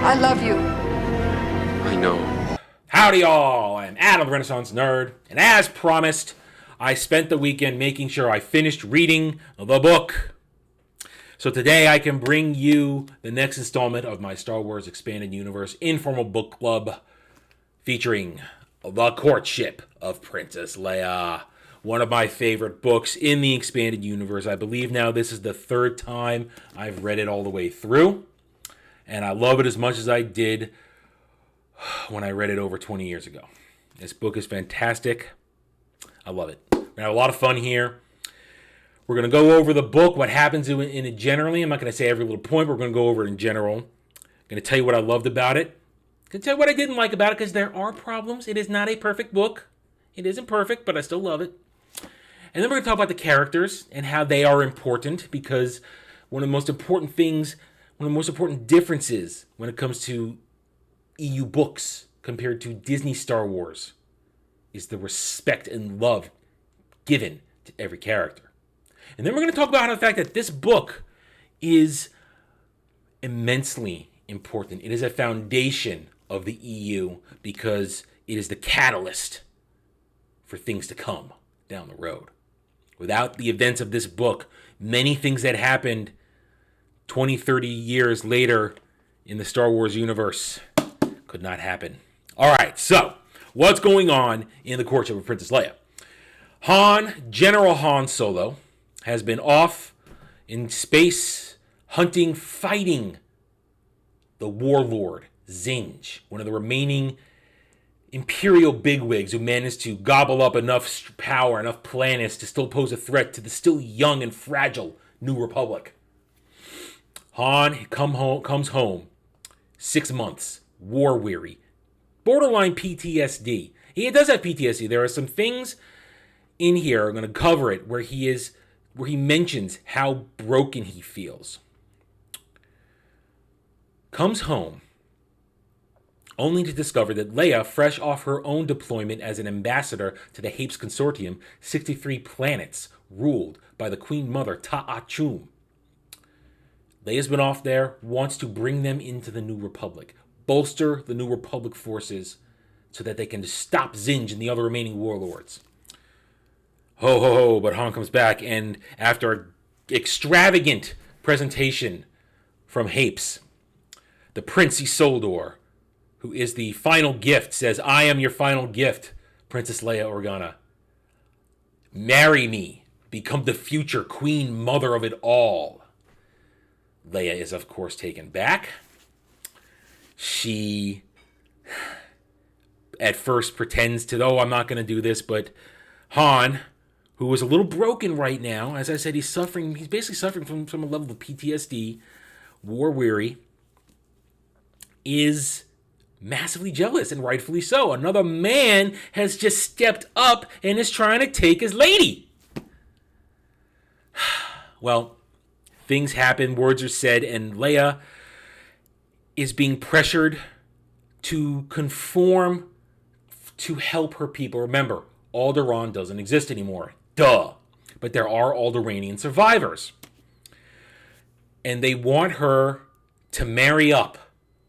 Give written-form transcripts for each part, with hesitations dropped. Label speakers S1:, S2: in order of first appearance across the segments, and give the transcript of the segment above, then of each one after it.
S1: I love you.
S2: I know.
S3: Howdy all, I'm Adam the Renaissance Nerd, and as promised, I spent the weekend making sure I finished reading the book. So today I can bring you the next installment of my Star Wars Expanded Universe Informal Book Club featuring The Courtship of Princess Leia. One of my favorite books in the Expanded Universe. I believe now this is the third time I've read it all the way through. And I love it as much as I did when I read it over 20 years ago. This book is fantastic. I love it. We're going to have a lot of fun here. We're going to go over the book, what happens in it generally. I'm not going to say every little point, but we're going to go over it in general. I'm going to tell you what I loved about it. I'm going to tell you what I didn't like about it, because there are problems. It is not a perfect book. It isn't perfect, but I still love it. And then we're going to talk about the characters and how they are important, because one of the most important things, one of the most important differences when it comes to EU books compared to Disney Star Wars is the respect and love given to every character. And then we're going to talk about the fact that this book is immensely important. It is a foundation of the EU because it is the catalyst for things to come down the road. Without the events of this book, many things that happened 20, 30 years later in the Star Wars universe could not happen. All right, so what's going on in the Courtship of Princess Leia? General Han Solo, has been off in space hunting, fighting the warlord, Zinj, one of the remaining Imperial bigwigs who managed to gobble up enough power, enough planets to still pose a threat to the still young and fragile New Republic. Han comes home, 6 months, war-weary, borderline PTSD. He does have PTSD. There are some things in here, I'm going to cover it, where he mentions how broken he feels. Comes home, only to discover that Leia, fresh off her own deployment as an ambassador to the Hapes Consortium, 63 planets ruled by the Queen Mother Ta'achum. Leia's been off there, wants to bring them into the New Republic, bolster the New Republic forces so that they can stop Zinj and the other remaining warlords. Ho, ho, ho, but Han comes back, and after an extravagant presentation from Hapes, the Prince Isolde, who is the final gift, says, I am your final gift, Princess Leia Organa. Marry me, become the future Queen Mother of it all. Leia is, of course, taken back. She, at first, pretends to, I'm not going to do this, but Han, who is a little broken right now. As I said, he's basically suffering from a level of PTSD, war-weary, is massively jealous, and rightfully so. Another man has just stepped up and is trying to take his lady. Well, things happen, words are said, and Leia is being pressured to conform to help her people. Remember, Alderaan doesn't exist anymore. Duh. But there are Alderaanian survivors. And they want her to marry up,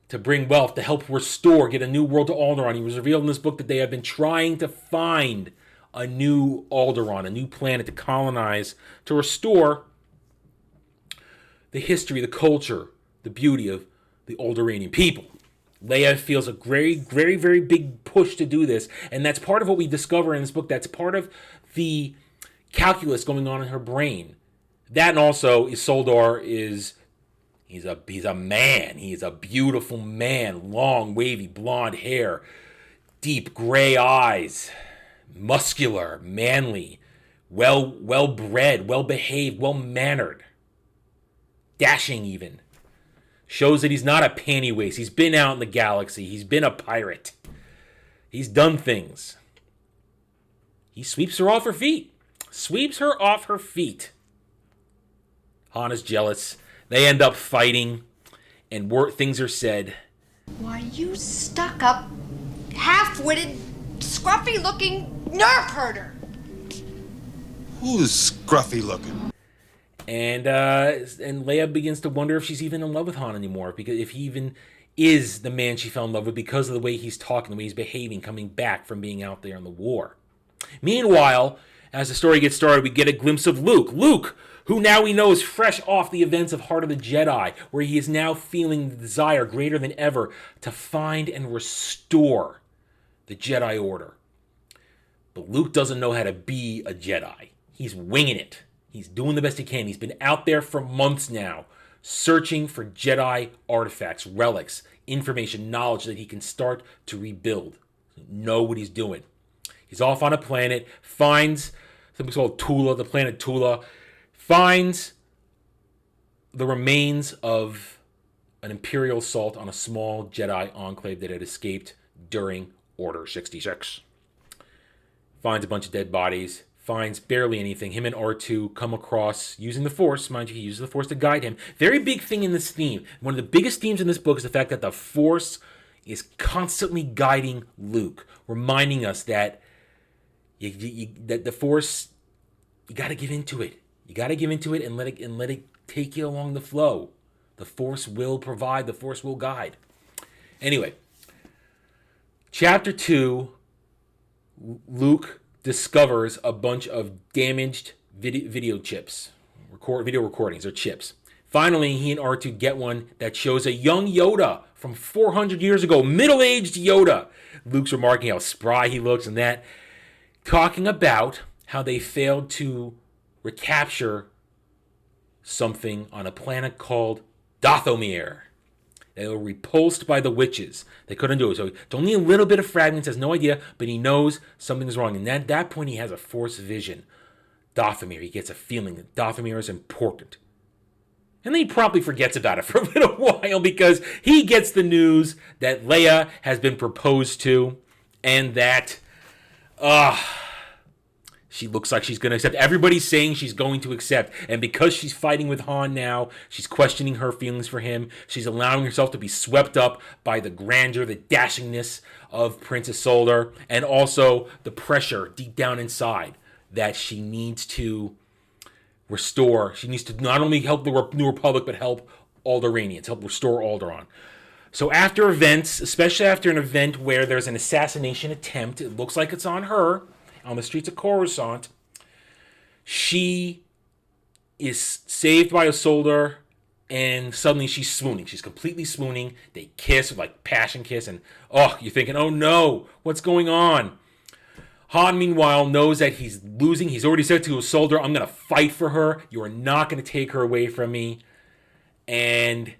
S3: to bring wealth, to help restore, get a new world to Alderaan. It was revealed in this book that they have been trying to find a new Alderaan, a new planet to colonize, to restore the history, the culture, the beauty of the Alderaanian people. Leia feels a very, very, very big push to do this, and that's part of what we discover in this book. That's part of the calculus going on in her brain. That, and also Isolde he's a man. He's a beautiful man, long, wavy, blonde hair, deep gray eyes, muscular, manly, well-bred, well-behaved, well-mannered, dashing even. Shows that he's not a pantywaist. He's been out in the galaxy. He's been a pirate. He's done things. He sweeps her off her feet. Han is jealous. They end up fighting, and things are said.
S1: Why, you stuck-up, half-witted, scruffy-looking nerf herder.
S2: Who's scruffy looking?
S3: And Leia begins to wonder if she's even in love with Han anymore, because if he even is the man she fell in love with because of the way he's talking, the way he's behaving, coming back from being out there in the war. Meanwhile, as the story gets started, we get a glimpse of Luke. Luke, who now we know is fresh off the events of Heart of the Jedi, where he is now feeling the desire greater than ever to find and restore the Jedi Order. But Luke doesn't know how to be a Jedi. He's winging it. He's doing the best he can. He's been out there for months now, searching for Jedi artifacts, relics, information, knowledge that he can start to rebuild. Know what he's doing. He's off on a planet, finds something called Tula, the planet Tula, finds the remains of an Imperial assault on a small Jedi enclave that had escaped during Order 66. Finds a bunch of dead bodies, finds barely anything. Him and R2 come across using the Force. Mind you, he uses the Force to guide him. Very big thing in this theme. One of the biggest themes in this book is the fact that the Force is constantly guiding Luke, reminding us that that the Force, you got to give into it. You got to give into it and let it take you along the flow. The Force will provide. The Force will guide. Anyway, Chapter 2, Luke discovers a bunch of damaged video chips, video recordings or chips. Finally, he and R2 get one that shows a young Yoda from 400 years ago, middle-aged Yoda. Luke's remarking how spry he looks and that, talking about how they failed to recapture something on a planet called Dathomir. They were repulsed by the witches. They couldn't do it. So it's only a little bit of fragments, has no idea, but he knows something's wrong. And at that point, he has a Force vision. Dathomir, he gets a feeling that Dathomir is important. And then he probably forgets about it for a little while because he gets the news that Leia has been proposed to and that she looks like she's going to accept. Everybody's saying she's going to accept. And because she's fighting with Han now, she's questioning her feelings for him. She's allowing herself to be swept up by the grandeur, the dashingness of Princess Isolde, and also the pressure deep down inside that she needs to restore. She needs to not only help the New Republic, but help Alderanians, help restore Alderaan. So after events, especially after an event where there's an assassination attempt, it looks like it's on her, on the streets of Coruscant, she is saved by Isolde, and suddenly she's swooning. She's completely swooning. They kiss, like passion kiss, and you're thinking, oh no, what's going on? Han, meanwhile, knows that he's losing. He's already said to Isolde, I'm going to fight for her. You are not going to take her away from me. And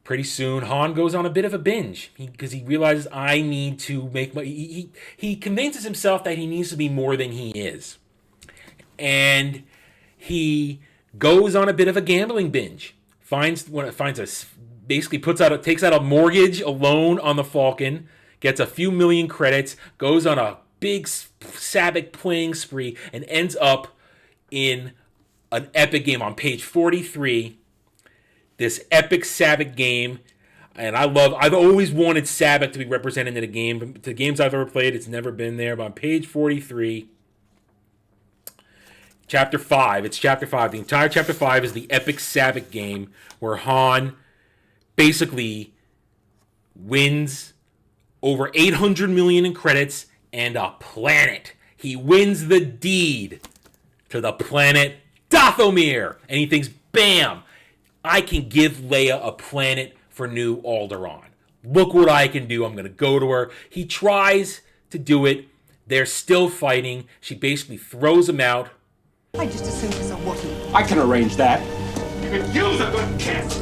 S3: pretty soon, Han goes on a bit of a binge because he realizes I need to make my... He convinces himself that he needs to be more than he is. And he goes on a bit of a gambling binge. Basically takes out a mortgage, a loan on the Falcon, gets a few million credits, goes on a big Sabbath playing spree, and ends up in an epic game on page 43. This epic Sabbath game, and I've always wanted Sabbath to be represented in a game. The games I've ever played, it's never been there. But on page 43, Chapter 5, it's Chapter 5. The entire Chapter 5 is the epic Sabbath game where Han basically wins over 800 million in credits and a planet. He wins the deed to the planet Dathomir, and he thinks, bam, I can give Leia a planet for New Alderaan. Look what I can do. I'm going to go to her. He tries to do it. They're still fighting. She basically throws him out.
S4: I just assumed it's a Wookiee.
S5: I can arrange that. You could use a good kiss.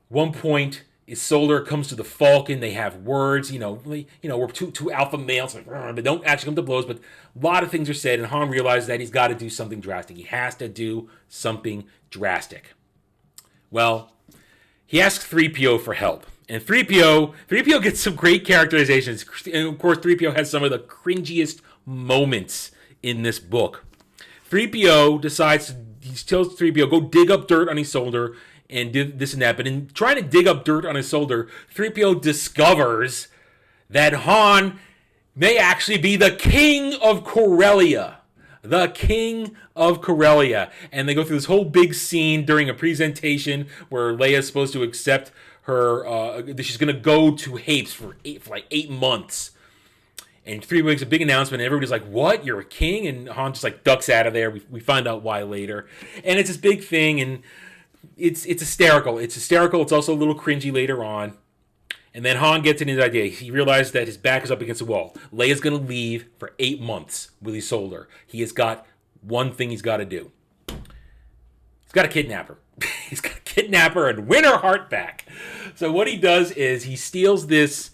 S3: One point, Isolde comes to the Falcon. They have words. We're two alpha males. They don't actually come to blows, but a lot of things are said, and Han realizes that he's got to do something drastic. He has to do something drastic. Well, he asks 3PO for help. And 3PO gets some great characterizations. And of course, 3PO has some of the cringiest moments in this book. 3PO he tells 3PO, go dig up dirt on Isolde and do this and that. But in trying to dig up dirt on Isolde, 3PO discovers that Han may actually be the king of Corellia. The king of Corellia. And they go through this whole big scene during a presentation where Leia is supposed to accept she's gonna go to Hapes for like 8 months. And 3 weeks, a big announcement, and everybody's like, "What? You're a king?" And Han just like ducks out of there. We find out why later. And it's this big thing, and it's hysterical. It's hysterical. It's also a little cringy later on. And then Han gets in his idea. He realizes that his back is up against the wall. Leia's going to leave for 8 months with Isolde. He has got one thing he's got to do. He's got to kidnap her. He's got to kidnap her and win her heart back. So what he does is he steals this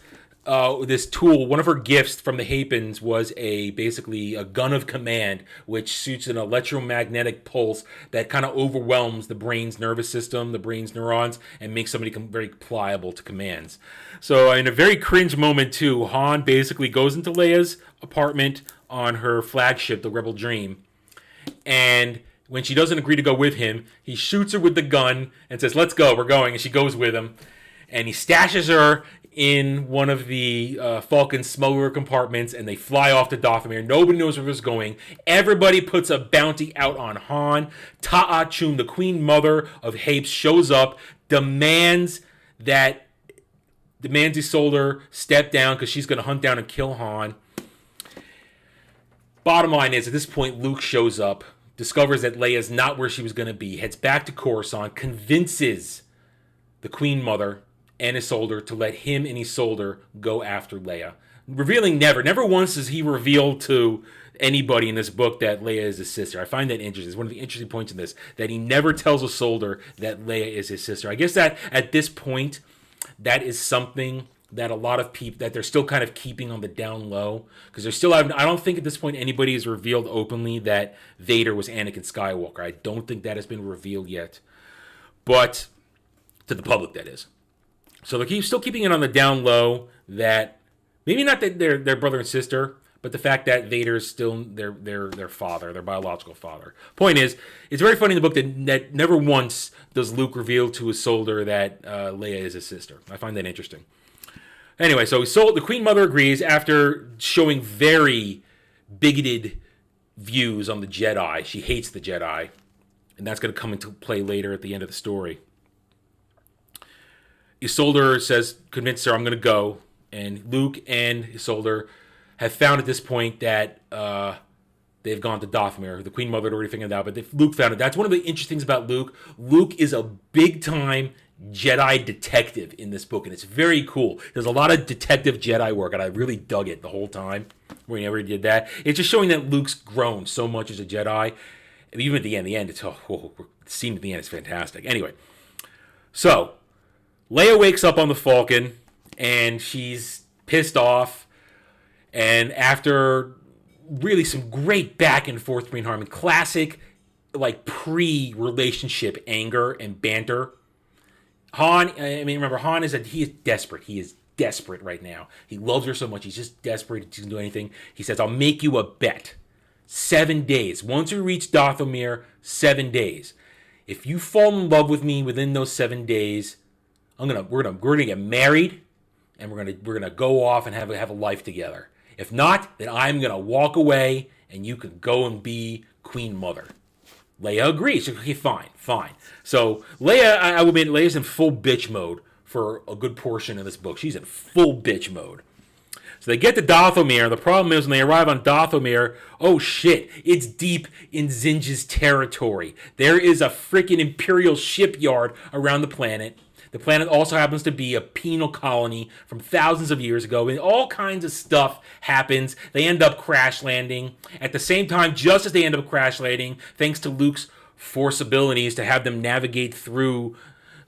S3: tool. One of her gifts from the Hapens was basically a gun of command, which shoots an electromagnetic pulse that kind of overwhelms the brain's nervous system, the brain's neurons, and makes somebody very pliable to commands. So in a very cringe moment too, Han basically goes into Leia's apartment on her flagship, the Rebel Dream, and when she doesn't agree to go with him, he shoots her with the gun and says, "Let's go, we're going," and she goes with him. And he stashes her in one of the Falcon smuggler compartments, and they fly off to Dathomir. Nobody knows where it's going. Everybody puts a bounty out on Han. Ta'a Chum, the Queen Mother of Hapes, shows up, demands Isolde step down because she's going to hunt down and kill Han. Bottom line is, at this point, Luke shows up, discovers that Leia's not where she was going to be, heads back to Coruscant, convinces the Queen Mother and Isolde to let him and Isolde go after Leia. Revealing never once does he reveal to anybody in this book that Leia is his sister. I find that interesting. It's one of the interesting points in this, that he never tells Isolde that Leia is his sister. I guess that at this point, that is something that a lot of people, that they're still kind of keeping on the down low, because they're still, I don't think at this point anybody has revealed openly that Vader was Anakin Skywalker. I don't think that has been revealed yet, but to the public, that is. So they're still keeping it on the down low, that maybe not that they're brother and sister, but the fact that Vader's still their father, their biological father. Point is, it's very funny in the book that never once does Luke reveal to Isolde that Leia is his sister. I find that interesting. Anyway, so the Queen Mother agrees after showing very bigoted views on the Jedi. She hates the Jedi, and that's going to come into play later at the end of the story. Isolde convinces her, "I'm going to go," and Luke and Isolde have found at this point that they've gone to Dathomir. The Queen Mother had already figured it out, but Luke found it. That's one of the interesting things about Luke. Luke is a big-time Jedi detective in this book, and it's very cool. There's a lot of detective Jedi work, and I really dug it the whole time whenever he did that. It's just showing that Luke's grown so much as a Jedi. And even at the end, the scene at the end is fantastic. Anyway, so Leia wakes up on the Falcon, and she's pissed off, and after really some great back and forth between Harmon, classic like pre-relationship anger and banter. Han, remember, Han he is desperate. He is desperate right now. He loves her so much. He's just desperate. He doesn't do anything. He says, "I'll make you a bet. 7 days. Once we reach Dathomir, 7 days. If you fall in love with me within those 7 days, we're gonna get married, and we're gonna go off and have a life together. If not, then I'm gonna walk away, and you can go and be Queen Mother." Leia agrees. She's like, "Okay, fine." So Leia, I will admit, Leia's in full bitch mode for a good portion of this book. She's in full bitch mode. So they get to Dathomir. The problem is when they arrive on Dathomir, oh shit, it's deep in Zinj's territory. There is a freaking Imperial shipyard around the planet. The planet also happens to be a penal colony from thousands of years ago, and all kinds of stuff happens. They end up crash landing. At the same time, just as they end up crash landing, thanks to Luke's force abilities to have them navigate through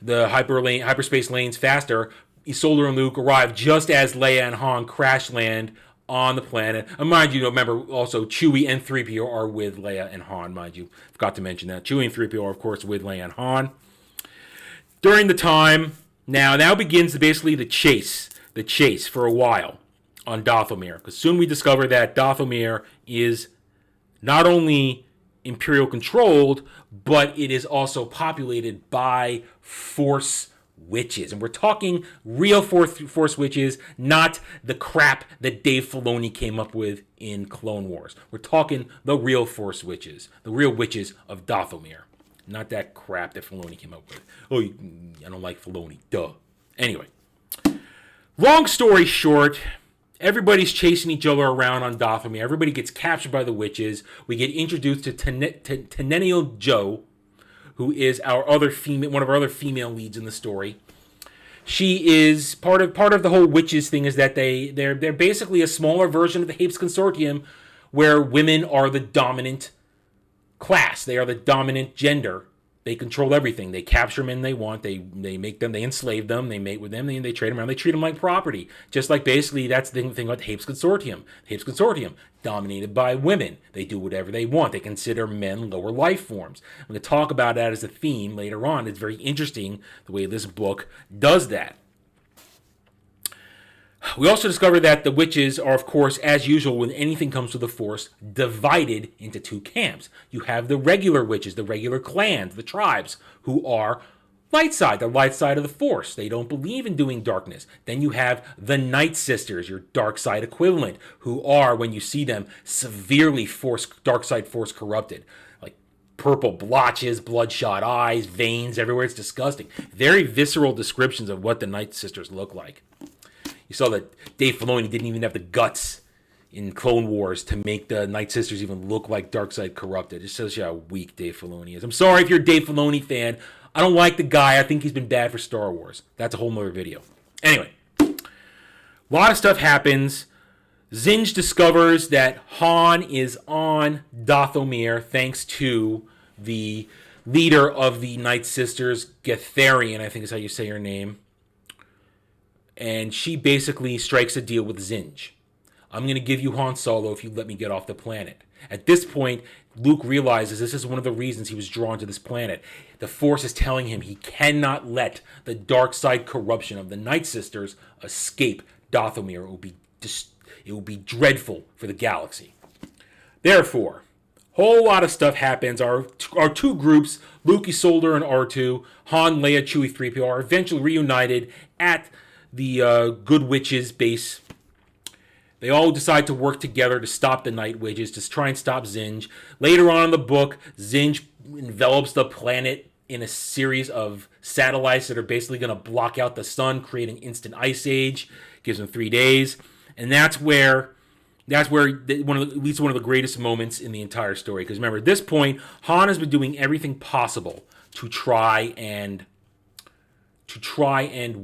S3: the hyperspace lanes faster, Isolde and Luke arrive just as Leia and Han crash land on the planet. And mind you, remember, also Chewie and 3PO are with Leia and Han, mind you. Forgot to mention that. Chewie and 3PO are, of course, with Leia and Han. During the time, now begins basically the chase for a while on Dathomir. Because soon we discover that Dathomir is not only Imperial controlled, but it is also populated by Force witches. And we're talking real Force witches, not the crap that Dave Filoni came up with in Clone Wars. We're talking the real Force witches, the real witches of Dathomir. Not that crap that Filoni came up with. Oh, I don't like Filoni. Duh. Anyway, long story short, everybody's chasing each other around on Dathomir. Everybody gets captured by the witches. We get introduced to Tenennial Joe, who is one of our other female leads in the story. She is part of the whole witches thing is that they're basically a smaller version of the Hapes Consortium, where women are the dominant class. They are the dominant gender. They control everything. They capture men they want. They make them. They enslave them. They mate with them. They trade them around. They treat them like property. Just like basically that's the thing about the Hapes Consortium. The Hapes Consortium, dominated by women. They do whatever they want. They consider men lower life forms. I'm going to talk about that as a theme later on. It's very interesting the way this book does that. We also discover that the witches are, of course, as usual, when anything comes to the Force, divided into two camps. You have the regular witches, the regular clans, the tribes, who are light side, the light side of the Force. They don't believe in doing darkness. Then you have the Night Sisters, your dark side equivalent, who are, when you see them, severely dark side Force corrupted. Like purple blotches, bloodshot eyes, veins everywhere. It's disgusting. Very visceral descriptions of what the Night Sisters look like. You saw that Dave Filoni didn't even have the guts in Clone Wars to make the Night Sisters even look like Darkseid corrupted. It shows you how weak Dave Filoni is. I'm sorry if you're a Dave Filoni fan. I don't like the guy. I think he's been bad for Star Wars. That's a whole nother video. Anyway, a lot of stuff happens. Zinj discovers that Han is on Dathomir thanks to the leader of the Night Sisters, Getherian, I think is how you say her name. And she basically strikes a deal with Zinj. I'm going to give you Han Solo if you let me get off the planet. At this point, Luke realizes this is one of the reasons he was drawn to this planet. The Force is telling him he cannot let the dark side corruption of the Night Sisters escape Dathomir. It will be dreadful for the galaxy. Therefore, whole lot of stuff happens. Our two groups, Luke, Isolde, and R2, Han, Leia, Chewie, 3PO, are eventually reunited at the Good Witches base. They all decide to work together to stop the Night Witches, to try and stop Zinj. Later on in the book, Zinj envelops the planet in a series of satellites that are basically going to block out the sun, create an instant ice age. Gives them 3 days. And that's where at least one of the greatest moments in the entire story. Because remember, at this point, Han has been doing everything possible to try and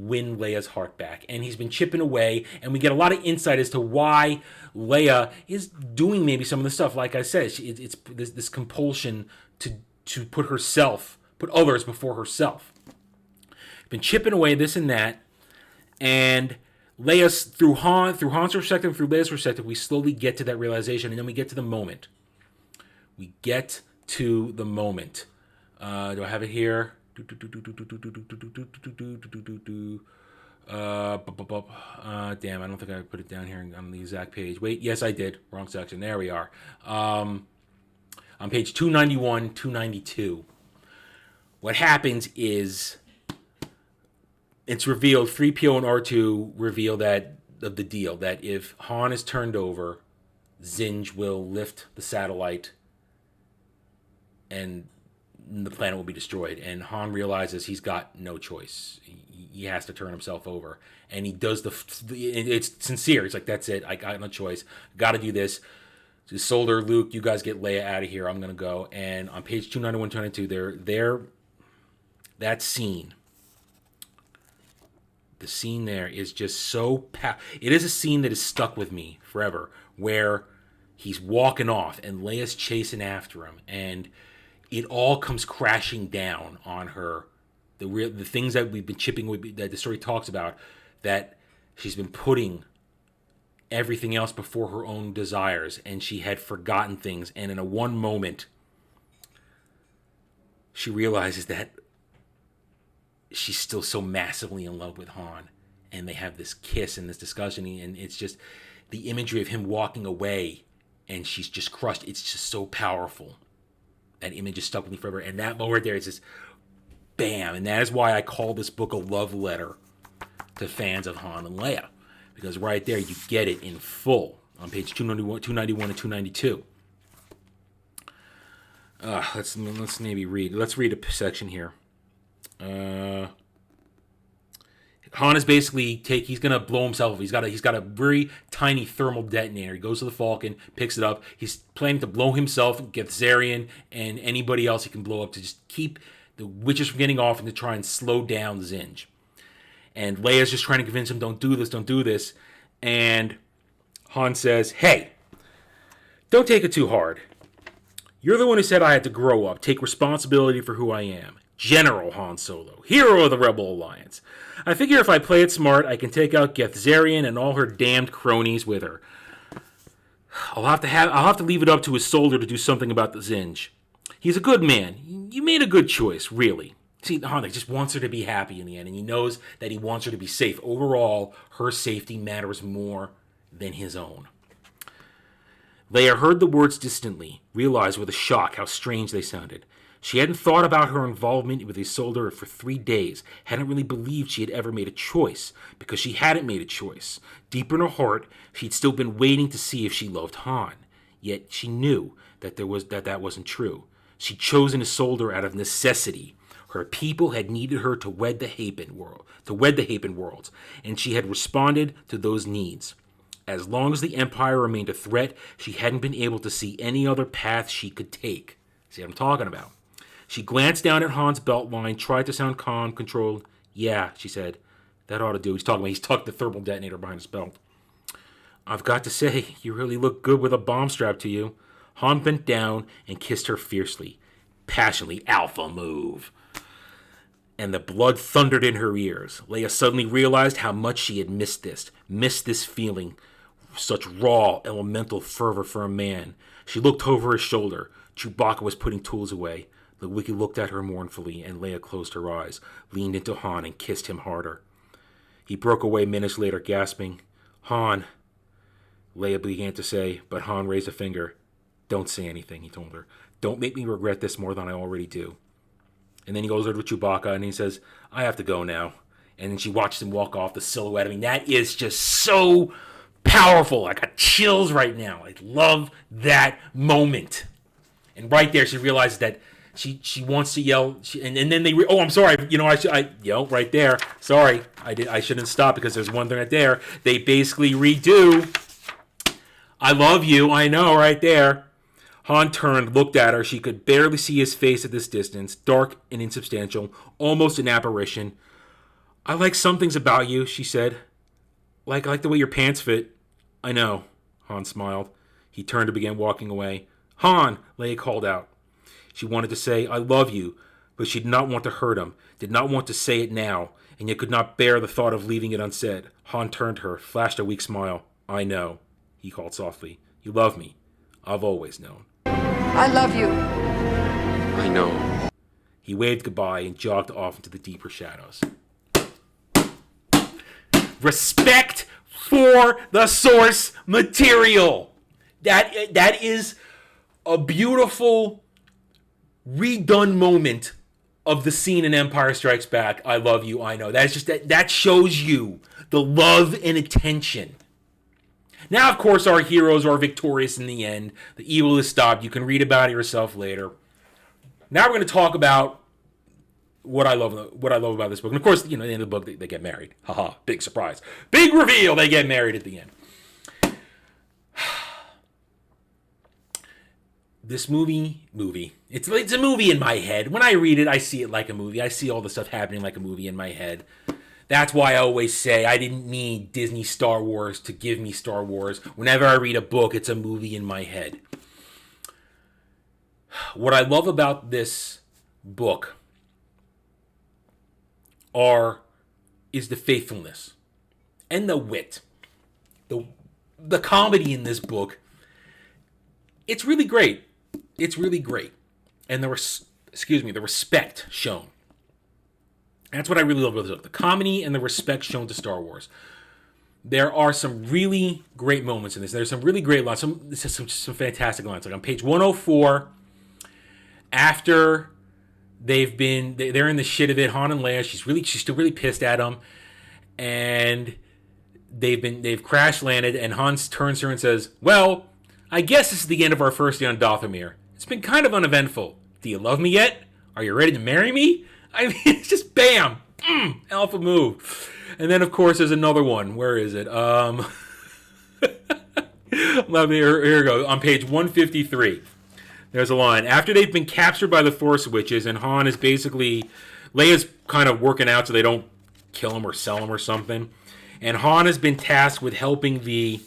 S3: win Leia's heart back. And he's been chipping away, and we get a lot of insight as to why Leia is doing maybe some of the stuff. Like I said, it's this compulsion to put others before herself. Been chipping away this and that, and Leia's through Han's perspective, through Leia's perspective, we slowly get to that realization, and then we get to the moment. Do I have it here? Damn, I don't think I put it down here on the exact page. Wait, yes, I did. Wrong section. There we are. On page 291, 292. What happens is it's revealed, 3PO and R2 reveal that if Han is turned over, Zinj will lift the satellite and the planet will be destroyed. And Han realizes he's got no choice. He has to turn himself over. And he does it's sincere. It's like, that's it. I got no choice. Got to do this. Isolde, Luke, you guys get Leia out of here. I'm going to go. And on page 291, 292, that scene, the scene there is just so it is a scene that is stuck with me forever, where he's walking off and Leia's chasing after him, and it all comes crashing down on her. The things that we've been chipping with, that the story talks about, that she's been putting everything else before her own desires, and she had forgotten things, and in a one moment she realizes that she's still so massively in love with Han, and they have this kiss and this discussion, and it's just the imagery of him walking away and she's just crushed. It's just so powerful. That image is stuck with me forever, and that moment there is just bam. And that is why I call this book a love letter to fans of Han and Leia, because right there you get it in full on page 291 and 292. Let's maybe read. Let's read a section here. Han is basically he's gonna blow himself up. He's got a very tiny thermal detonator. He goes to the Falcon, picks it up. He's planning to blow himself, Zarian, and anybody else he can blow up to just keep the witches from getting off and to try and slow down Zinj. And Leia's just trying to convince him, don't do this. And Han says, hey, don't take it too hard. You're the one who said I had to grow up, take responsibility for who I am. General Han Solo, hero of the Rebel Alliance. I figure if I play it smart, I can take out Zarian and all her damned cronies with her. I'll have to leave it up to his soldier to do something about the Zinj. He's a good man. You made a good choice, really. See, Han just wants her to be happy in the end, and he knows that he wants her to be safe. Overall, her safety matters more than his own. Leia heard the words distantly, realized with a shock how strange they sounded. She hadn't thought about her involvement with Isolde for 3 days, hadn't really believed she had ever made a choice, because she hadn't made a choice. Deep in her heart, she'd still been waiting to see if she loved Han. Yet she knew that that wasn't true. She'd chosen Isolde out of necessity. Her people had needed her to wed the Hapen worlds, and she had responded to those needs. As long as the Empire remained a threat, she hadn't been able to see any other path she could take. See what I'm talking about? She glanced down at Han's belt line, tried to sound calm, controlled. Yeah, she said. That ought to do. He's tucked the thermal detonator behind his belt. I've got to say, you really look good with a bomb strapped to you. Han bent down and kissed her fiercely. Passionately, alpha move. And the blood thundered in her ears. Leia suddenly realized how much she had missed this feeling. Such raw, elemental fervor for a man. She looked over his shoulder. Chewbacca was putting tools away. The Wookiee looked at her mournfully, and Leia closed her eyes, leaned into Han, and kissed him harder. He broke away minutes later, gasping, Han. Leia began to say, but Han raised a finger. Don't say anything, he told her. Don't make me regret this more than I already do. And then he goes over to Chewbacca, and he says, I have to go now. And then she watches him walk off, the silhouette. I mean, that is just so powerful. I got chills right now. I love that moment. And right there, she realizes that she wants to yell. And then they, I'm sorry. I yelled right there. Sorry, I shouldn't stop because there's one thing right there. They basically redo. I love you. I know, right there. Han turned, looked at her. She could barely see his face at this distance, dark and insubstantial, almost an apparition. I like some things about you, she said. I like the way your pants fit. I know, Han smiled. He turned and began walking away. Han, Leia called out. She wanted to say, I love you, but she did not want to hurt him, did not want to say it now, and yet could not bear the thought of leaving it unsaid. Han turned to her, flashed a weak smile. I know, he called softly. You love me. I've always known.
S4: I love you.
S2: I know.
S3: He waved goodbye and jogged off into the deeper shadows. Respect for the source material. That is a beautiful redone moment of the scene in Empire Strikes Back. I love you, I know. That's just that shows you the love and attention. Now, of course, our heroes are victorious in the end. The evil is stopped. You can read about it yourself later. Now we're going to talk about what I love about this book. And of course, at the end of the book, they get married. Haha, big surprise. Big reveal, they get married at the end. This movie, it's a movie in my head. When I read it, I see it like a movie. I see all the stuff happening like a movie in my head. That's why I always say I didn't need Disney Star Wars to give me Star Wars. Whenever I read a book, it's a movie in my head. What I love about this book is the faithfulness and the wit. The comedy in this book, it's really great. It's really great. And the respect shown. That's what I really love about this book. The comedy and the respect shown to Star Wars. There are some really great moments in this. There's some really great lines. Some fantastic lines. Like on page 104, after they're in the shit of it, Han and Leia, she's still really pissed at him, and they've crash landed, and Han turns to her and says, "Well, I guess this is the end of our first day on Dathomir. It's been kind of uneventful. Do you love me yet? Are you ready to marry me?" I mean, it's just bam, alpha move. And then, of course, there's another one. Where is it? Here we go. On page 153, there's a line. After they've been captured by the Force Witches, and Han is basically... Leia's kind of working out so they don't kill him or sell him or something. And Han has been tasked with helping the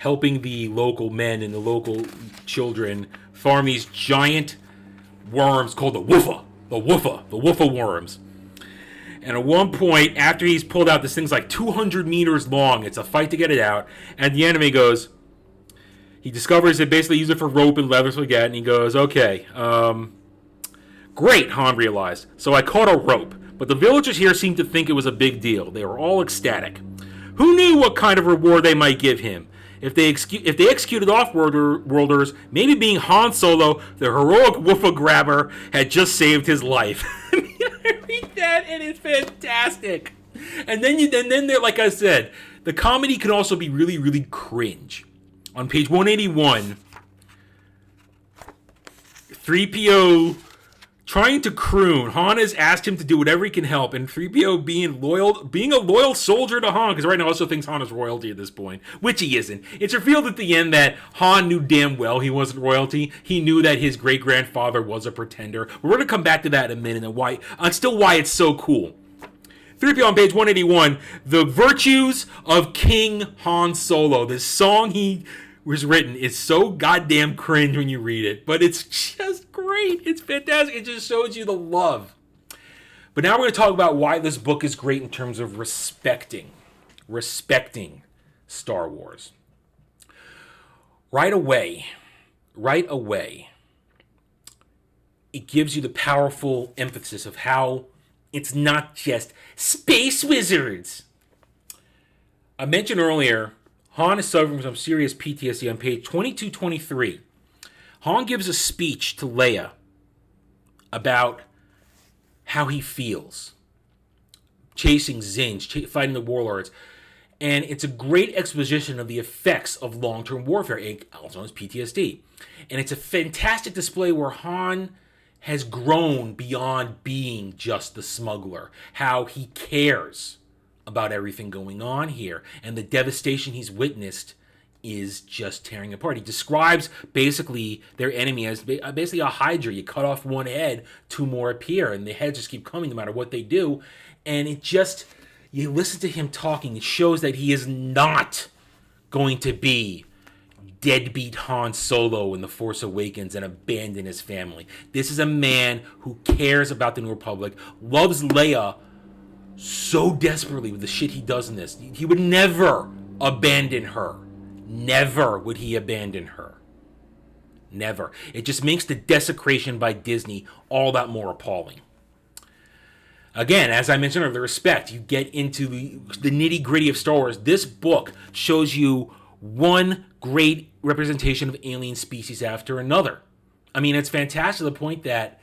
S3: local men and the local children farm these giant worms called the Woofa worms. And at one point, after he's pulled out, this thing's like 200 meters long. It's a fight to get it out. And the enemy goes, he discovers they basically use it for rope and leather spaghetti. And he goes, okay, great, Han realized. So I caught a rope. But the villagers here seemed to think it was a big deal. They were all ecstatic. Who knew what kind of reward they might give him? If they executed off-worlders, maybe being Han Solo, the heroic Woofa grabber, had just saved his life. I read that and it's fantastic. And then there, like I said, the comedy can also be really, really cringe. On page 181, 3PO trying to croon. Han has asked him to do whatever he can help, and 3PO being a loyal soldier to Han, because right now also thinks Han is royalty at this point, which he isn't. It's revealed at the end that Han knew damn well he wasn't royalty. He knew that his great-grandfather was a pretender. We're going to come back to that in a minute, and why it's so cool. 3PO on page 181, The Virtues of King Han Solo. This song he was written is so goddamn cringe when you read it, but it's just great. It's fantastic. It just shows you the love. But now we're going to talk about why this book is great in terms of respecting Star Wars. Right away, it gives you the powerful emphasis of how it's not just space wizards. I mentioned earlier, Han is suffering from some serious PTSD. On page 2223, Han gives a speech to Leia about how he feels chasing Zinj, fighting the warlords. And it's a great exposition of the effects of long-term warfare, also known as PTSD. And it's a fantastic display where Han has grown beyond being just the smuggler, how he cares about everything going on here, and the devastation he's witnessed is just tearing apart. He describes basically their enemy as basically a Hydra. You cut off one head, two more appear, and the heads just keep coming no matter what they do. And it just, you listen to him talking, it shows that he is not going to be deadbeat Han Solo in The Force Awakens and abandon his family. This is a man who cares about the New Republic, loves Leia so desperately with the shit he does in this. He would never abandon her. Never would he abandon her. Never. It just makes the desecration by Disney all that more appalling. Again, as I mentioned earlier, the respect. You get into the nitty-gritty of Star Wars. This book shows you one great representation of alien species after another. I mean, it's fantastic to the point that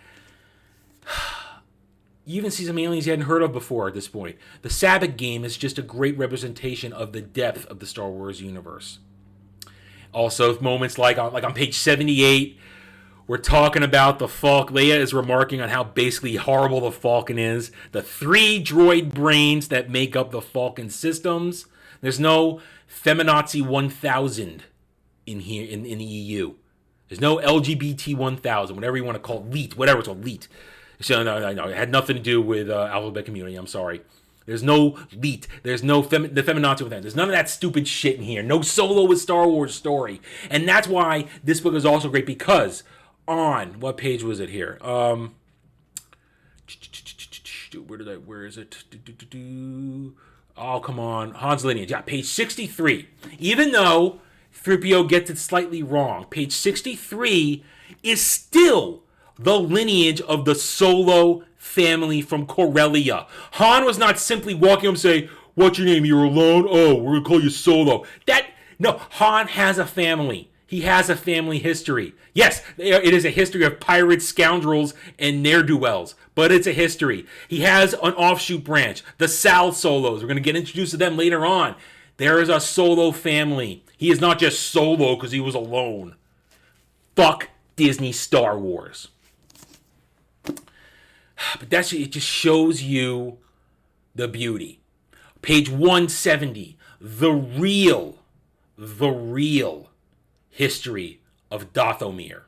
S3: you even see some aliens you hadn't heard of before at this point. The Sabbath game is just a great representation of the depth of the Star Wars universe. Also, moments like on page 78, we're talking about the Falcon. Leia is remarking on how basically horrible the Falcon is. The 3 droid brains that make up the Falcon systems. There's no Feminazi 1000 in here in the EU. There's no LGBT 1000, whatever you want to call it, elite, whatever it's called, elite. So no, it had nothing to do with alphabet community. I'm sorry. There's no elite. There's no the feminazi 1000. There's none of that stupid shit in here. No Solo with Star Wars story, and that's why this book is also great because on what page was it here? Where is it? Oh, come on. Han's lineage. Yeah, page 63. Even though 3PO gets it slightly wrong, page 63 is still the lineage of the Solo family from Corellia. Han was not simply walking up and saying, "What's your name? You're alone? Oh, we're going to call you Solo." No, Han has a family. He has a family history. Yes, it is a history of pirates, scoundrels, and ne'er-do-wells, but it's a history. He has an offshoot branch, the Sal Solos. We're going to get introduced to them later on. There is a Solo family. He is not just Solo because he was alone. Fuck Disney Star Wars. But it just shows you the beauty. Page 170, the real history of Dathomir.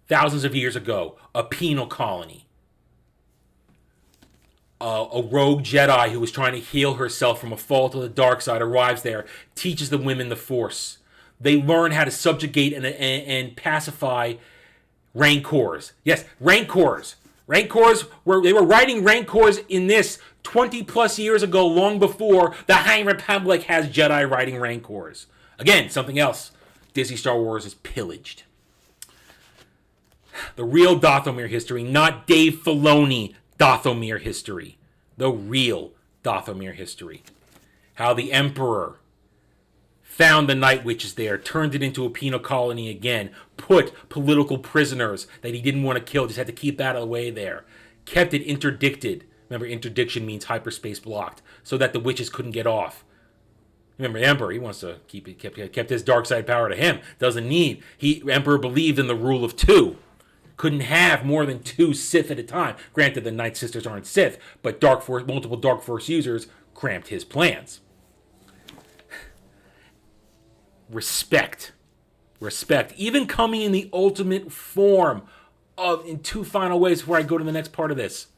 S3: Thousands of years ago, a penal colony. A rogue Jedi who was trying to heal herself from a fall to the dark side arrives there, teaches the women the Force. They learn how to subjugate and pacify Rancors. Yes, Rancors. Rancors, they were writing Rancors in this 20 plus years ago, long before the High Republic has Jedi writing Rancors. Again, something else Disney Star Wars has pillaged. The real Dathomir history, not Dave Filoni Dathomir history. The real Dathomir history. How the Emperor found the Night Witches there, turned it into a penal colony again, put political prisoners that he didn't want to kill, just had to keep out of the way there, kept it interdicted. Remember, interdiction means hyperspace blocked, so that the witches couldn't get off. Remember, the Emperor, he wants to keep it, kept his dark side power to him. Doesn't need. Emperor believed in the rule of two. Couldn't have more than 2 Sith at a time. Granted, the Night Sisters aren't Sith, but multiple Dark Force users cramped his plans. Respect. Even coming in the ultimate form in 2 final ways before I go to the next part of this.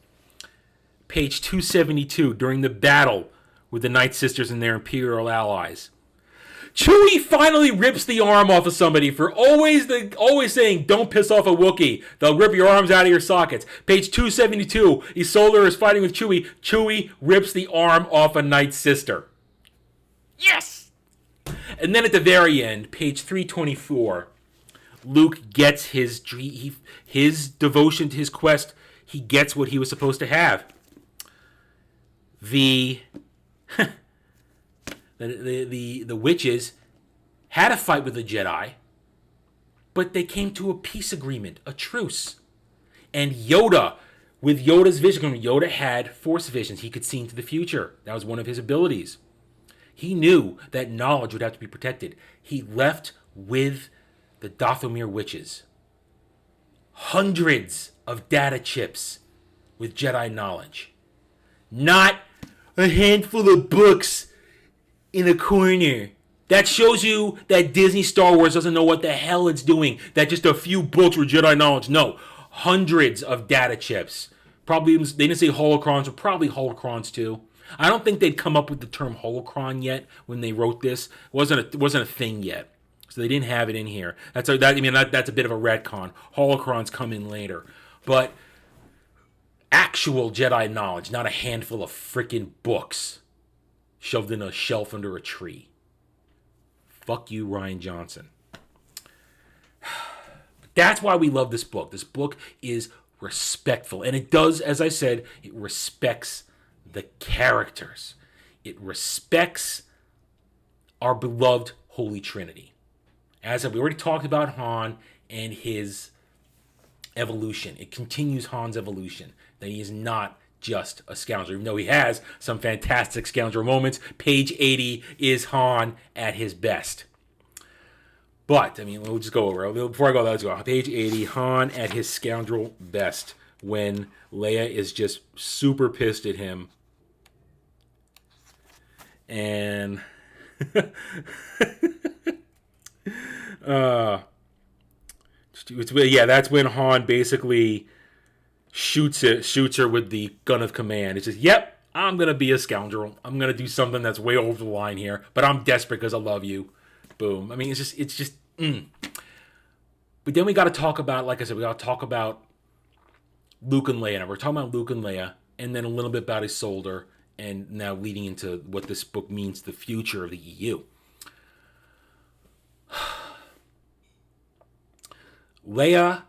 S3: Page 272, during the battle with the Night Sisters and their Imperial allies. Chewie finally rips the arm off of somebody for always saying, don't piss off a Wookiee. They'll rip your arms out of your sockets. Page 272, Isolde is fighting with Chewie. Chewie rips the arm off a Night Sister. Yes! And then at the very end, page 324, Luke gets his devotion to his quest. He gets what he was supposed to have. The witches had a fight with the Jedi, but they came to a peace agreement, a truce. And Yoda, with Yoda's vision, Yoda had Force visions. He could see into the future. That was one of his abilities. He knew that knowledge would have to be protected. He left with the Dathomir witches. Hundreds of data chips with Jedi knowledge. Not a handful of books in a corner. That shows you that Disney Star Wars doesn't know what the hell it's doing. That just a few books were Jedi knowledge. No, hundreds of data chips. Probably, they didn't say holocrons, but probably holocrons too. I don't think they'd come up with the term holocron yet when they wrote this. It wasn't a thing yet, so they didn't have it in here. That's a bit of a retcon. Holocrons come in later, but actual Jedi knowledge, not a handful of freaking books shoved in a shelf under a tree. Fuck you, Rian Johnson. That's why we love this book. This book is respectful, and it does, as I said, it respects the characters. It respects our beloved Holy Trinity. As we already talked about Han and his evolution. It continues Han's evolution. That he is not just a scoundrel. Even though he has some fantastic scoundrel moments, page 80 is Han at his best. But, we'll just go over. Before I go, let's go. Page 80, Han at his scoundrel best. When Leia is just super pissed at him. And that's when Han basically shoots her with the gun of command. It's just, yep, I'm gonna be a scoundrel. I'm gonna do something that's way over the line here, but I'm desperate because I love you. Boom. It's just. But then we got to talk about, like I said, we got to talk about Luke and Leia. Now, we're talking about Luke and Leia, and then a little bit about Isolde, and now leading into what this book means to the future of the EU. Leia,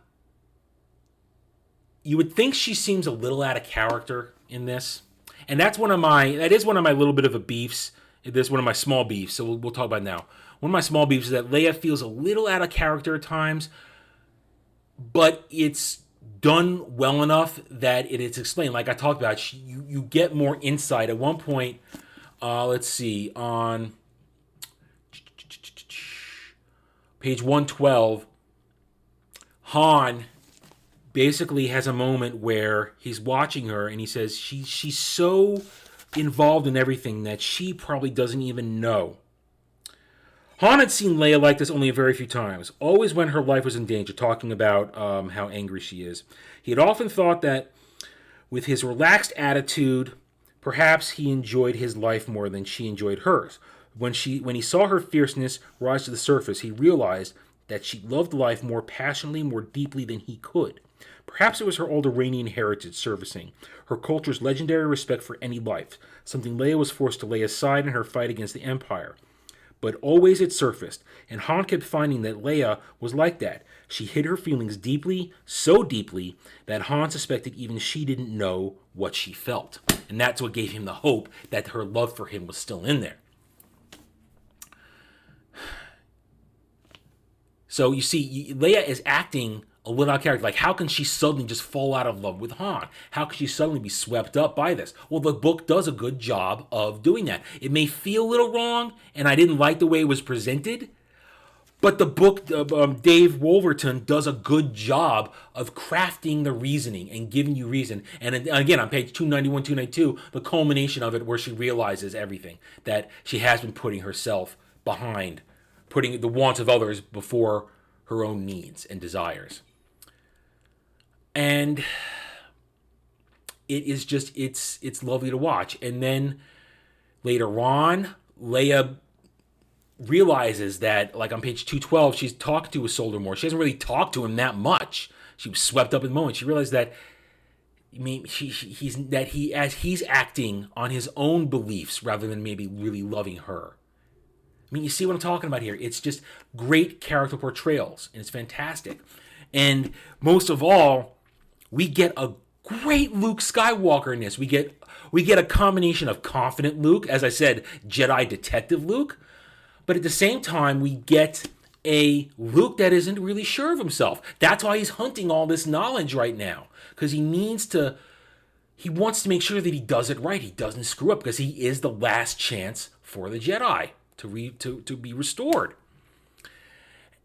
S3: you would think she seems a little out of character in this, and that is one of my little bit of a beefs. This is one of my small beefs, so we'll talk about it now. One of my small beefs is that Leia feels a little out of character at times, but it's done well enough that it is explained. Like I talked about, you get more insight. At one point, let's see, on page 112, Han basically has a moment where he's watching her and he says she's so involved in everything that she probably doesn't even know. Han had seen Leia like this only a very few times, always when her life was in danger, talking about how angry she is. He had often thought that with his relaxed attitude, perhaps he enjoyed his life more than she enjoyed hers. When he saw her fierceness rise to the surface, he realized that she loved life more passionately, more deeply than he could. Perhaps it was her old Iranian heritage surfacing, her culture's legendary respect for any life, something Leia was forced to lay aside in her fight against the Empire. But always it surfaced, and Han kept finding that Leia was like that. She hid her feelings deeply, so deeply, that Han suspected even she didn't know what she felt. And that's what gave him the hope that her love for him was still in there. So you see, Leia is acting a little out of character. Like, how can she suddenly just fall out of love with Han? How can she suddenly be swept up by this? Well, the book does a good job of doing that. It may feel a little wrong, and I didn't like the way it was presented, but the book, Dave Wolverton, does a good job of crafting the reasoning and giving you reason. And again, on page 291, 292, the culmination of it where she realizes everything, that she has been putting herself behind, putting the wants of others before her own needs and desires. And it is just, it's lovely to watch. And then later on, Leia realizes that, like on page 212, she's talked to Isolde more. She hasn't really talked to him that much. She was swept up in the moment. She realized that he's acting on his own beliefs rather than maybe really loving her. I mean, you see what I'm talking about here. It's just great character portrayals, and it's fantastic. And most of all, we get a great Luke Skywalker in this. We get a combination of confident Luke, as I said, Jedi detective Luke, but at the same time, we get a Luke that isn't really sure of himself. That's why he's hunting all this knowledge right now, because he wants to make sure that he does it right. He doesn't screw up, because he is the last chance for the Jedi to be restored.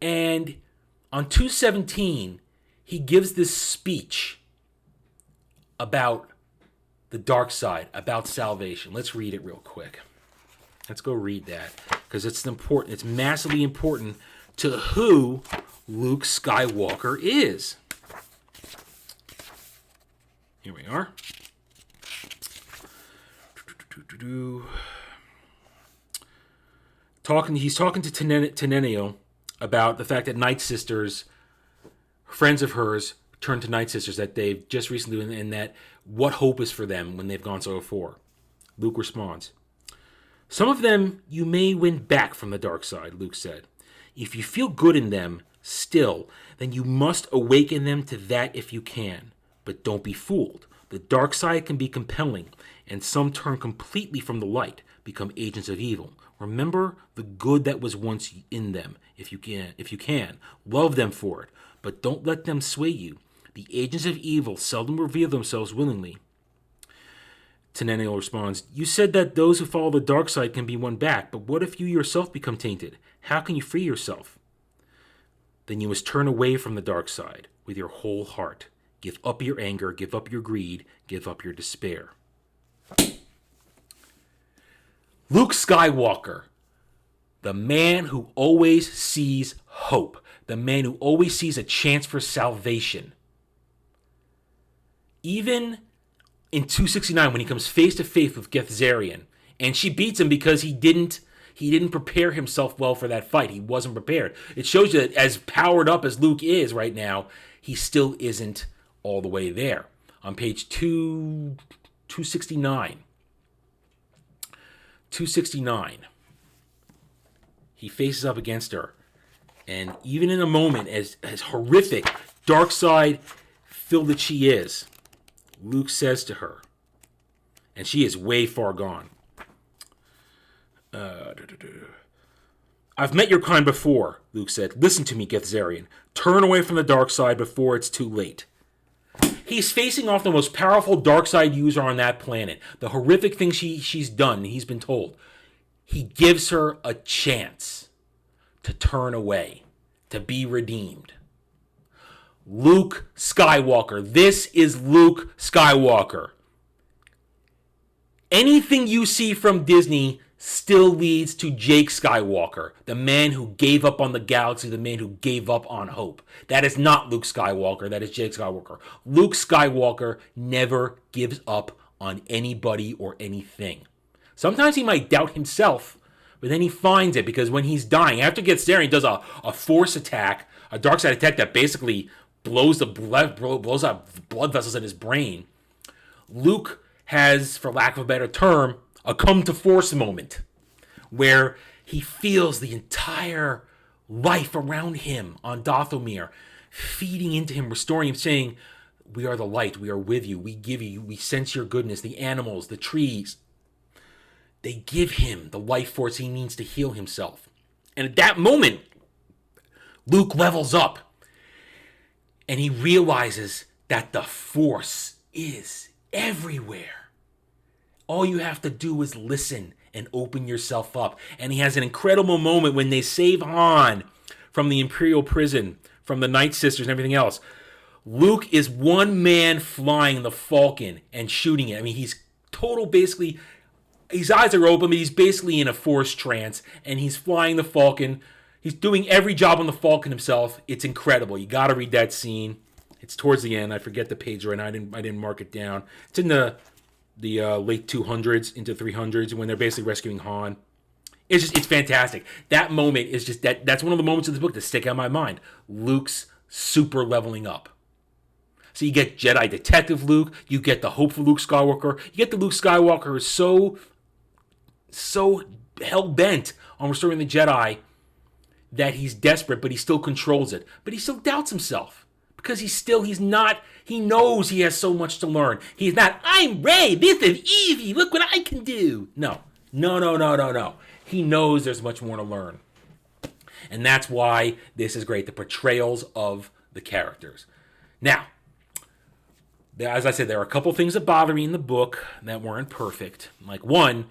S3: And on 217, he gives this speech about the dark side, about salvation. Let's read it real quick. Let's go read that, because it's important. It's massively important to who Luke Skywalker is. Here we are. He's talking to Tenenio about the fact that Night Sisters, friends of hers, turned to Night Sisters that they've just recently, and that what hope is for them when they've gone so far. Luke responds, "Some of them you may win back from the dark side," Luke said. "If you feel good in them still, then you must awaken them to that if you can. But don't be fooled. The dark side can be compelling, and some turn completely from the light, become agents of evil. Remember the good that was once in them, if you can. Love them for it, but don't let them sway you. The agents of evil seldom reveal themselves willingly." Tenennial responds, "You said that those who follow the dark side can be won back, but what if you yourself become tainted? How can you free yourself?" "Then you must turn away from the dark side with your whole heart. Give up your anger, give up your greed, give up your despair." Luke Skywalker, the man who always sees hope, the man who always sees a chance for salvation. Even in 269, when he comes face to face with Gethzarian, and she beats him because he didn't prepare himself well for that fight. He wasn't prepared. It shows you that as powered up as Luke is right now, he still isn't all the way there. On page 269, he faces up against her. And even in a moment as horrific, dark side filled that she is, Luke says to her, and she is way far gone, "I've met your kind before," Luke said. "Listen to me, Gethzarian. Turn away from the dark side before it's too late." He's facing off the most powerful dark side user on that planet. The horrific thing she's done, he's been told. He gives her a chance to turn away, to be redeemed. Luke Skywalker. This is Luke Skywalker. Anything you see from Disney still leads to Jake Skywalker, the man who gave up on the galaxy, the man who gave up on hope. That is not Luke Skywalker. That is Jake Skywalker. Luke Skywalker never gives up on anybody or anything. Sometimes he might doubt himself, but then he finds it, because when he's dying, after he gets there, he does a force attack, a dark side attack that basically blows out blood vessels in his brain. Luke has, for lack of a better term, a come to force moment where he feels the entire life around him on Dathomir feeding into him, restoring him, saying, "We are the light, we are with you, we give you, we sense your goodness." The animals, the trees, they give him the life force he needs to heal himself. And at that moment, Luke levels up and he realizes that the force is everywhere. All you have to do is listen and open yourself up. And he has an incredible moment when they save Han from the Imperial prison, from the Night Sisters and everything else. Luke is one man flying the Falcon and shooting it. I mean, he's total, basically, his eyes are open, but he's basically in a force trance, and he's flying the Falcon. He's doing every job on the Falcon himself. It's incredible. You got to read that scene. It's towards the end. I forget the page right now. I didn't mark it down. It's in the late 200s into 300s when they're basically rescuing Han. It's fantastic. That moment is just that's one of the moments of this book that stick out in my mind. Luke's super leveling up. So you get Jedi Detective Luke, you get the hopeful Luke Skywalker, you get the Luke Skywalker who's so hell-bent on restoring the Jedi that he's desperate, but he still controls it. But he still doubts himself. Because he knows he has so much to learn. He's not, "I'm Rey, this is easy, look what I can do." No. He knows there's much more to learn. And that's why this is great, the portrayals of the characters. Now, as I said, there are a couple things that bother me in the book that weren't perfect. Like one,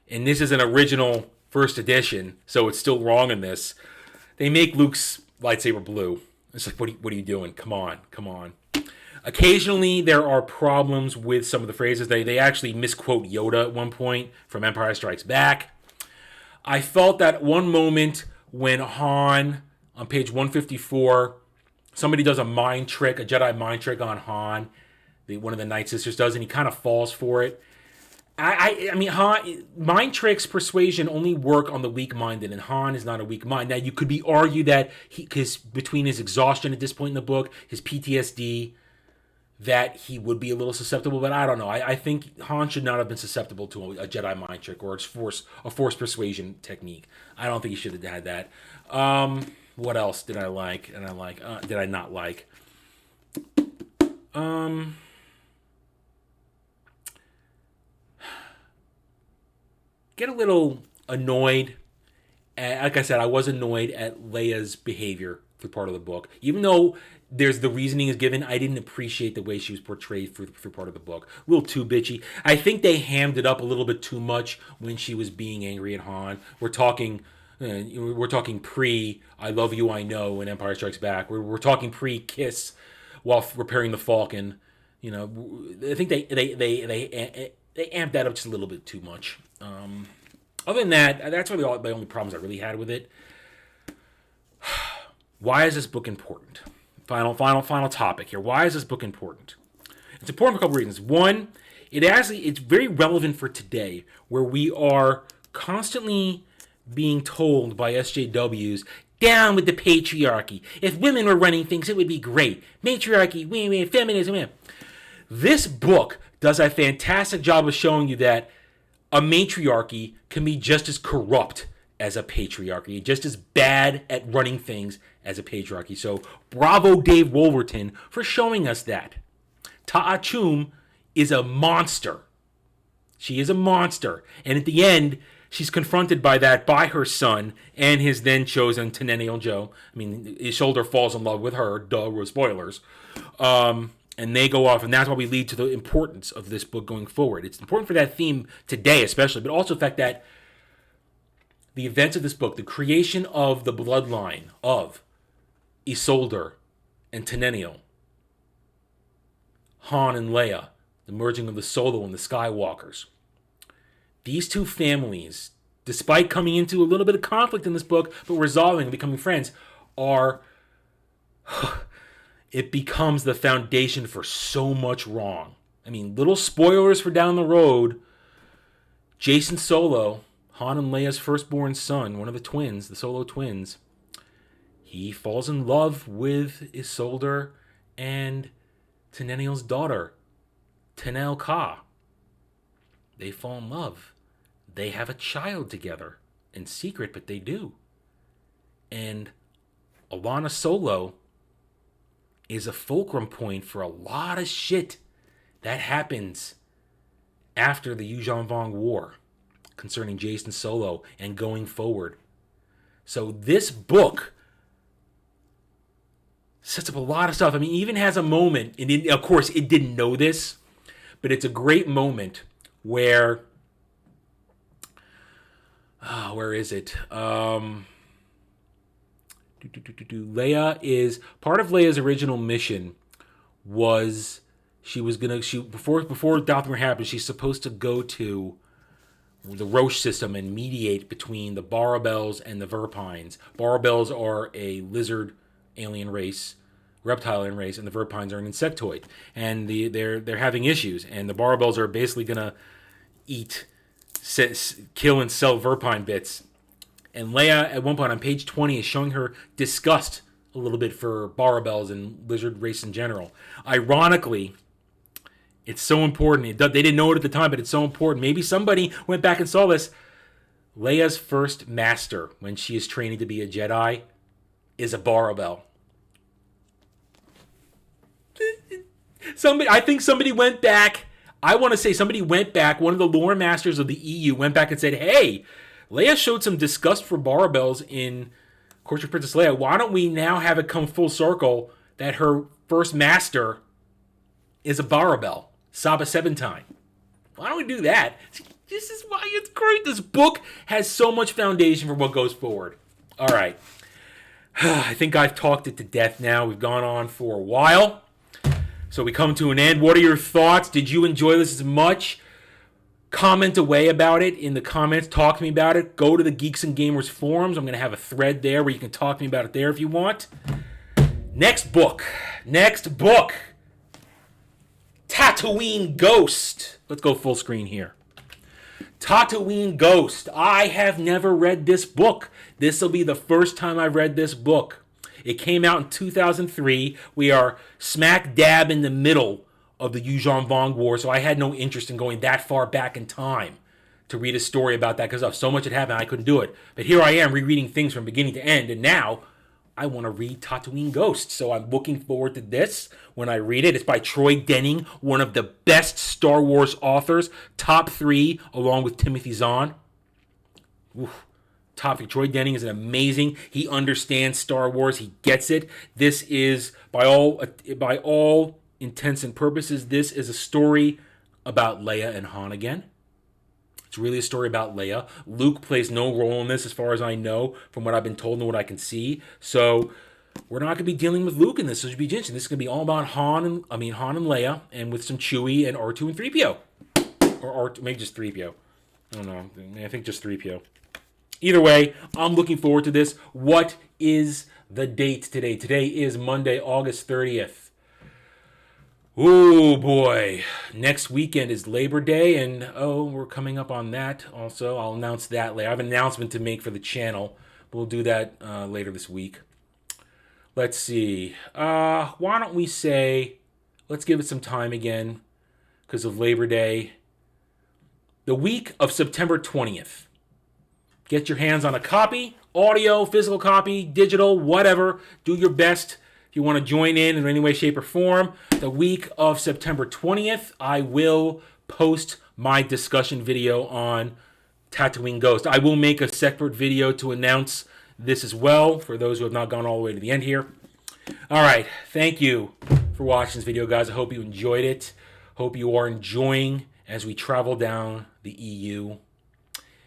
S3: and this is an original first edition, so it's still wrong in this, they make Luke's lightsaber blue. It's like, what are you doing? Come on. Occasionally, there are problems with some of the phrases. They actually misquote Yoda at one point from Empire Strikes Back. I felt that one moment when Han, on page 154, somebody does a mind trick, a Jedi mind trick on Han. One of the Night Sisters does, and he kind of falls for it. I mean, Han, mind tricks, persuasion only work on the weak-minded, and Han is not a weak mind. Now, you could argue that between his exhaustion at this point in the book, his PTSD, that he would be a little susceptible, but I don't know. I think Han should not have been susceptible to a Jedi mind trick or a force persuasion technique. I don't think he should have had that. What else did I like? Did I not like? Get a little annoyed. Like I said, I was annoyed at Leia's behavior through part of the book. Even though the reasoning is given, I didn't appreciate the way she was portrayed through part of the book. A little too bitchy. I think they hammed it up a little bit too much when she was being angry at Han. We're talking pre "I love you, I know" in Empire Strikes Back. We're talking pre kiss while repairing the Falcon. You know, I think they amped that up just a little bit too much. Other than that, that's really my only problems I really had with it. Why is this book important? Final topic here. Why is this book important? It's important for a couple reasons. One, it's very relevant for today, where we are constantly being told by SJWs, "Down with the patriarchy. If women were running things, it would be great. Matriarchy, women, feminism, women." This book does a fantastic job of showing you that a matriarchy can be just as corrupt as a patriarchy, just as bad at running things as a patriarchy. So bravo Dave Wolverton for showing us that. Ta'achum is a monster. She is a monster. And at the end, she's confronted by her son and his then chosen Tenennial Joe. I mean, Isolde falls in love with her. Duh, spoilers. And they go off, and that's why we lead to the importance of this book going forward. It's important for that theme today especially, but also the fact that the events of this book, the creation of the bloodline of Isolde and Tenennial, Han and Leia, the merging of the Solo and the Skywalkers, these two families, despite coming into a little bit of conflict in this book, but resolving and becoming friends, are... it becomes the foundation for so much wrong. I mean, little spoilers for down the road. Jason Solo, Han and Leia's firstborn son, one of the twins, the Solo twins, he falls in love with Isolde and Tenennial's daughter, Tenel Ka. They fall in love. They have a child together in secret, but they do. And Alana Solo is a fulcrum point for a lot of shit that happens after the Yuuzhan Vong War concerning Jason Solo and going forward. So this book sets up a lot of stuff. I mean, it even has a moment, and of course it didn't know this, but it's a great moment where... where is it? Leia is... Part of Leia's original mission was before Dathomir happened, she's supposed to go to the Roche system and mediate between the Barabels and the Verpines. Barabels are a lizard alien race, reptile alien race, and the Verpines are an insectoid. And they're having issues, and the Barabels are basically gonna kill and sell Verpine bits. And Leia, at one point on page 20, is showing her disgust a little bit for Barabels and lizard race in general. Ironically, it's so important. They didn't know it at the time, but it's so important. Maybe somebody went back and saw this. Leia's first master, when she is training to be a Jedi, is a Barabel. I think somebody went back. I want to say somebody went back. One of the lore masters of the EU went back and said, "Hey, Leia showed some disgust for Barabels in Courtship Princess Leia. Why don't we now have it come full circle that her first master is a Barabel, Saba Sebentine? Why don't we do that?" This is why it's great. This book has so much foundation for what goes forward. All right. I think I've talked it to death now. We've gone on for a while. So we come to an end. What are your thoughts? Did you enjoy this as much? Comment away about it in the comments. Talk to me about it. Go to the Geeks and Gamers forums. I'm going to have a thread there where you can talk to me about it there if you want. Next book. Tatooine Ghost. Let's go full screen here. Tatooine Ghost. I have never read this book. This will be the first time I've read this book. It came out in 2003. We are smack dab in the middle of the Yuuzhan Vong War, so I had no interest in going that far back in time to read a story about that because of so much had happened I couldn't do it. But here I am rereading things from beginning to end, and now I want to read Tatooine Ghost. So I'm looking forward to this when I read it. It's by Troy Denning, one of the best Star Wars authors, top 3 along with Timothy Zahn. Oof. Top 3. Troy Denning is an amazing. He understands Star Wars. He gets it. This is by all intents and purposes, this is a story about Leia and Han again. It's really a story about Leia. Luke plays no role in this as far as I know, from what I've been told and what I can see. So we're not going to be dealing with Luke in this. So it should be interesting. This is going to be all about Han and Leia, and with some Chewie and R2 and 3PO. Or maybe just 3PO. I don't know. I think just 3PO. Either way, I'm looking forward to this. What is the date today? Today is Monday, August 30th. Oh boy. Next weekend is Labor Day, and we're coming up on that also. I'll announce that later. I have an announcement to make for the channel. We'll do that later this week. Let's see. Why don't we say, let's give it some time again because of Labor Day. The week of September 20th. Get your hands on a copy, audio, physical copy, digital, whatever. Do your best. If you want to join in any way, shape, or form, the week of September 20th, I will post my discussion video on Tatooine Ghost. I will make a separate video to announce this as well for those who have not gone all the way to the end here. All right. Thank you for watching this video, guys. I hope you enjoyed it. Hope you are enjoying as we travel down the EU.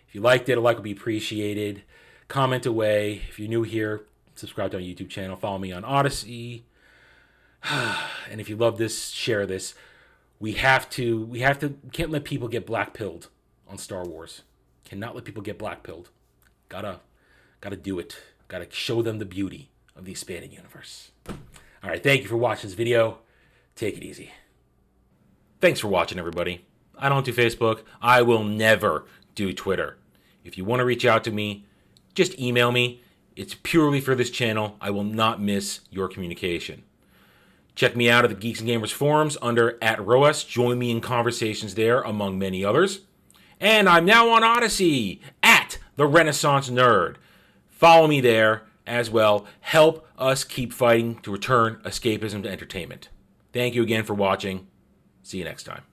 S3: If you liked it, a like would be appreciated. Comment away. If you're new here, subscribe to our YouTube channel. Follow me on Odyssey. And if you love this, share this. We can't let people get black-pilled on Star Wars. Cannot let people get blackpilled. Gotta do it. Gotta show them the beauty of the expanded universe. All right, thank you for watching this video. Take it easy. Thanks for watching, everybody. I don't do Facebook. I will never do Twitter. If you want to reach out to me, just email me. It's purely for this channel. I will not miss your communication. Check me out at the Geeks and Gamers forums under @ROAS. Join me in conversations there, among many others. And I'm now on Odyssey @The Renaissance Nerd. Follow me there as well. Help us keep fighting to return escapism to entertainment. Thank you again for watching. See you next time.